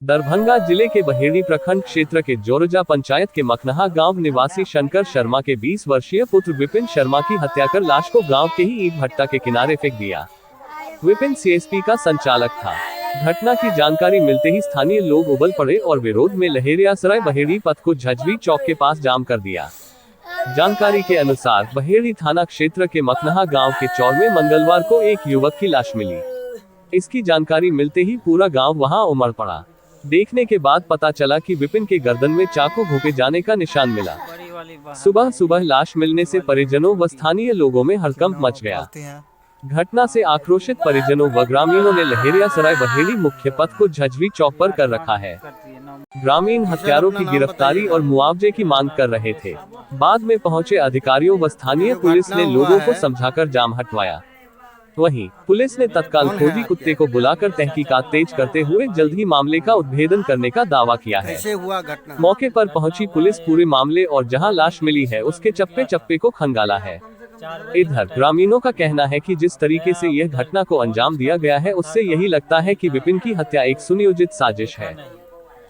दरभंगा जिले के बहेड़ी प्रखंड क्षेत्र के जोरजा पंचायत के मखनहा गांव निवासी शंकर शर्मा के 20 वर्षीय पुत्र विपिन शर्मा की हत्या कर लाश को गांव के ही ईंट भट्टा के किनारे फेंक दिया। विपिन सीएसपी का संचालक था। घटना की जानकारी मिलते ही स्थानीय लोग उबल पड़े और विरोध में लहेरियासराय बहेड़ी पथ को झज्वी चौक के पास जाम कर दिया। जानकारी के अनुसार बहेड़ी थाना क्षेत्र के मखनहा गांव के चौर में मंगलवार को एक युवक की लाश मिली। इसकी जानकारी मिलते ही पूरा गांव वहां उमड़ पड़ा। देखने के बाद पता चला कि विपिन के गर्दन में चाकू घोंपे जाने का निशान मिला। सुबह सुबह लाश मिलने से परिजनों व स्थानीय लोगों में हड़कंप मच गया। घटना से आक्रोशित परिजनों व ग्रामीणों ने लहेरियासराय बहेड़ी मुख्य पथ को झज्वी चौक पर कर रखा है। ग्रामीण हत्यारों की गिरफ्तारी और मुआवजे की मांग कर रहे थे। बाद में पहुंचे अधिकारियों व स्थानीय पुलिस ने लोगों को समझाकर जाम हटवाया। वहीं पुलिस ने तत्काल खोजी कुत्ते को बुलाकर तहकीकात तेज करते हुए जल्द ही मामले का उद्भेदन करने का दावा किया है। मौके पर पहुंची पुलिस पूरे मामले और जहां लाश मिली है उसके चप्पे चप्पे को खंगाला है। इधर ग्रामीणों का कहना है कि जिस तरीके से यह घटना को अंजाम दिया गया है उससे यही लगता है कि विपिन की हत्या एक सुनियोजित साजिश है।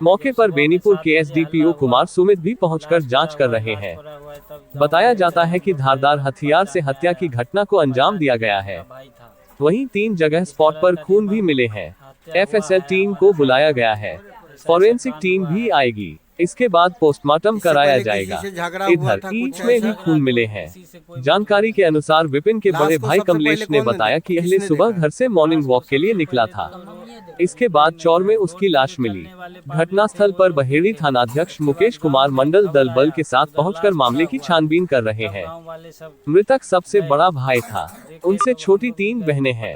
मौके पर बेनीपुर के एसडीपीओ कुमार सुमित भी पहुंचकर जांच कर रहे हैं। बताया जाता है कि धारदार हथियार से हत्या की घटना को अंजाम दिया गया है। वहीं 3 जगह स्पॉट पर खून भी मिले हैं। एफएसएल टीम को बुलाया गया है। फॉरेंसिक टीम भी आएगी। इसके बाद पोस्टमार्टम कराया जाएगा। इधर ईंट में भी खून मिले हैं। जानकारी के अनुसार विपिन के बड़े भाई कमलेश ने बताया कि अगले सुबह घर से मॉर्निंग वॉक के लिए निकला था। इसके बाद चौर में उसकी लाश मिली। घटनास्थल पर बहेड़ी थानाध्यक्ष मुकेश कुमार मंडल दल बल के साथ पहुंचकर मामले की छानबीन कर रहे हैं। मृतक सबसे बड़ा भाई था। उनसे छोटी 3 बहनें हैं।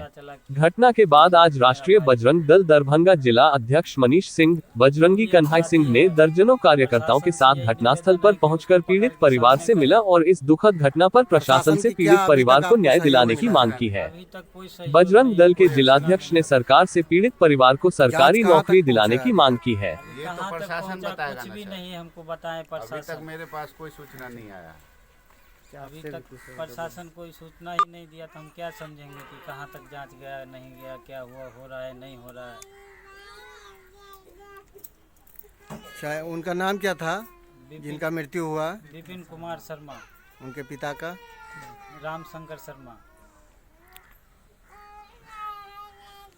घटना के बाद आज राष्ट्रीय बजरंग दल दरभंगा जिला अध्यक्ष मनीष सिंह, बजरंगी कन्हाई सिंह ने दर्जनों कार्यकर्ताओं के साथ घटनास्थल पर पहुंचकर पीड़ित परिवार से मिला और इस दुखद घटना पर प्रशासन से पीड़ित परिवार को न्याय दिलाने की मांग की है। बजरंग दल के जिलाध्यक्ष ने सरकार से पीड़ित परिवार को सरकारी नौकरी दिलाने की मांग की है। ये तो प्रशासन बताएगा। कुछ भी नहीं हमको बताएं प्रशासन। अभी तक मेरे पास कोई सूचना नहीं आया। अभी तक प्रशासन कोई सूचना ही नहीं दिया तो हम क्या समझेंगे कि कहां तक जांच गया नहीं गया, क्या हुआ, हो रहा है नहीं हो रहा है। अच्छा, उनका नाम क्या था जिनका मृत्यु हुआ? विपिन कुमार शर्मा। उनके पिता का? राम शंकर शर्मा।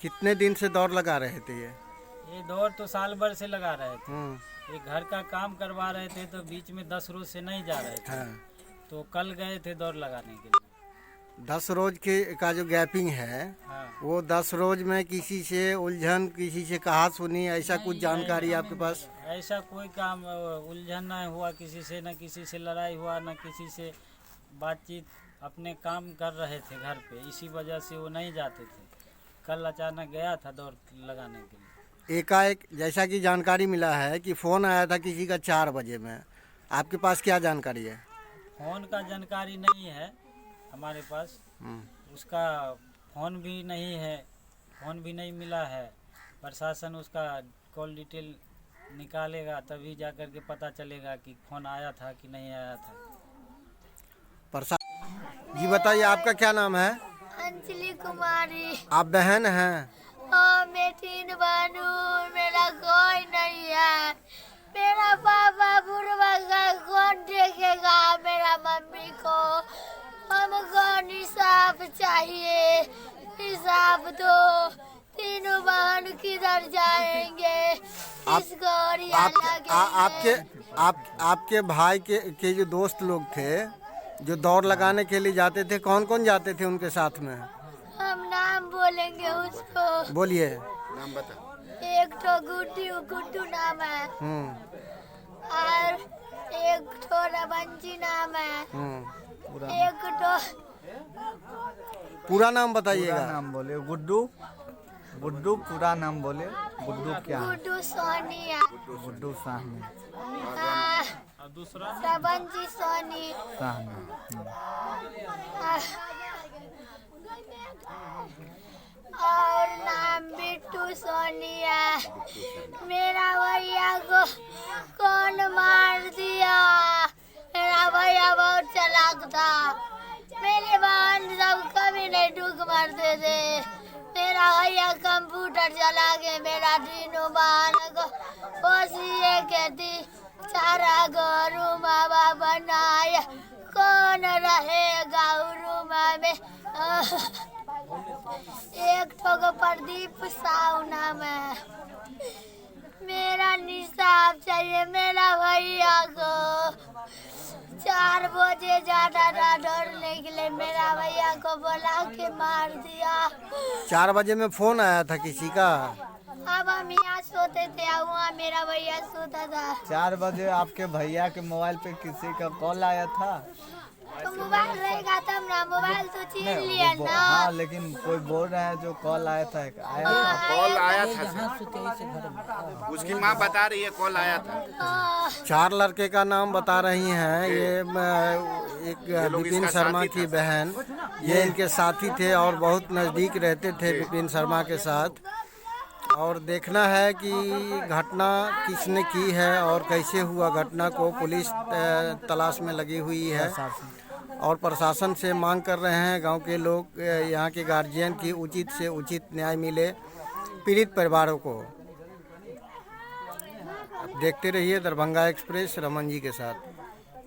कितने दिन से दौड़ लगा रहे थे ये दौड़ तो साल भर से लगा रहे थे। ये घर का काम करवा रहे थे तो बीच में 10 रोज से नहीं जा रहे थे। हाँ। तो कल गए थे दौड़ लगाने के लिए। 10 रोज का जो गैपिंग है, हाँ। वो 10 रोज में किसी से उलझन, किसी से कहा सुनी, ऐसा कुछ जानकारी आपके पास? ऐसा कोई काम उलझन नहीं हुआ किसी से, न किसी से लड़ाई हुआ, न किसी से बातचीत। अपने काम कर रहे थे घर पे, इसी वजह से वो नहीं जाते थे। कल अचानक गया था दौड़ लगाने के लिए। एकाएक जैसा कि जानकारी मिला है कि फ़ोन आया था किसी का 4 बजे में। आपके पास क्या जानकारी है? फ़ोन का जानकारी नहीं है हमारे पास। उसका फ़ोन भी नहीं है, फ़ोन भी नहीं मिला है। प्रशासन उसका कॉल डिटेल निकालेगा तभी जाकर के पता चलेगा कि फ़ोन आया था कि नहीं आया था। जी बताइए, आपका क्या नाम है? अंजलि कुमारी। आप बहन हैं? हाँ, मैं 3 बहन हूँ। मेरा कोई नहीं है। मेरा पापा बुढ़वा का कौन देखेगा मेरा मम्मी को? हमको इंसाफ चाहिए, इंसाफ दो। तीनों बहन किधर जाएंगे? आपके भाई के जो दोस्त लोग थे जो दौड़ लगाने के लिए जाते थे, कौन कौन जाते थे उनके साथ में? हम नाम बोलेंगे उसको। बोलिए। नाम बता। एक तो गुड्डू नाम है और एक तो रवंजी नाम है। एक तो पूरा नाम बताइएगा। नाम बोले गुड्डू पूरा नाम बोले। गुड्डू क्या? गुड्डू सोनिया। गुड्डू साहनी। और दूसरा रवंजी सोनी। और नाम बिट्टू सोनिया। मेरा भैया को कौन मार दिया? मेरा भैया बहुत चालाक था। मेरे बहन सब कभी नहीं डूक मारते थे। मेरा भैया कंप्यूटर चला के मेरा तीनों बहन को हमारा गोरुमा बनाया कौन रहेगा उरुमा में। एक ठोक प्रदीप साउना में मेरा निसाब चाहिए मेरा भैया को। 4 बजे जाना था दौड़ने के लिए, मेरा भैया को बोला के मार दिया। 4 बजे में फोन आया था किसी का? अब हम यहाँ सोते थे, वहाँ मेरा भैया सोता था। 4 बजे आपके भैया के मोबाइल पे किसी का कॉल आया था? तो मोबाइल रहेगा तब ना, मोबाइल तो छीन लिया ना। हाँ, लेकिन कोई बोल रहे हैं जो कॉल आया था, आया था? कॉल आया था, उसकी माँ बता रही है कॉल आया था। 4 लड़के का नाम बता रही हैं। ये एक विपिन शर्मा की बहन, ये इनके साथी थे और बहुत नज़दीक रहते थे विपिन शर्मा के साथ। और देखना है कि घटना किसने की है और कैसे हुआ घटना को पुलिस तलाश में लगी हुई है। और प्रशासन से मांग कर रहे हैं गांव के लोग, यहाँ के गार्जियन की उचित से उचित न्याय मिले पीड़ित परिवारों को। अब देखते रहिए दरभंगा एक्सप्रेस रमन जी के साथ।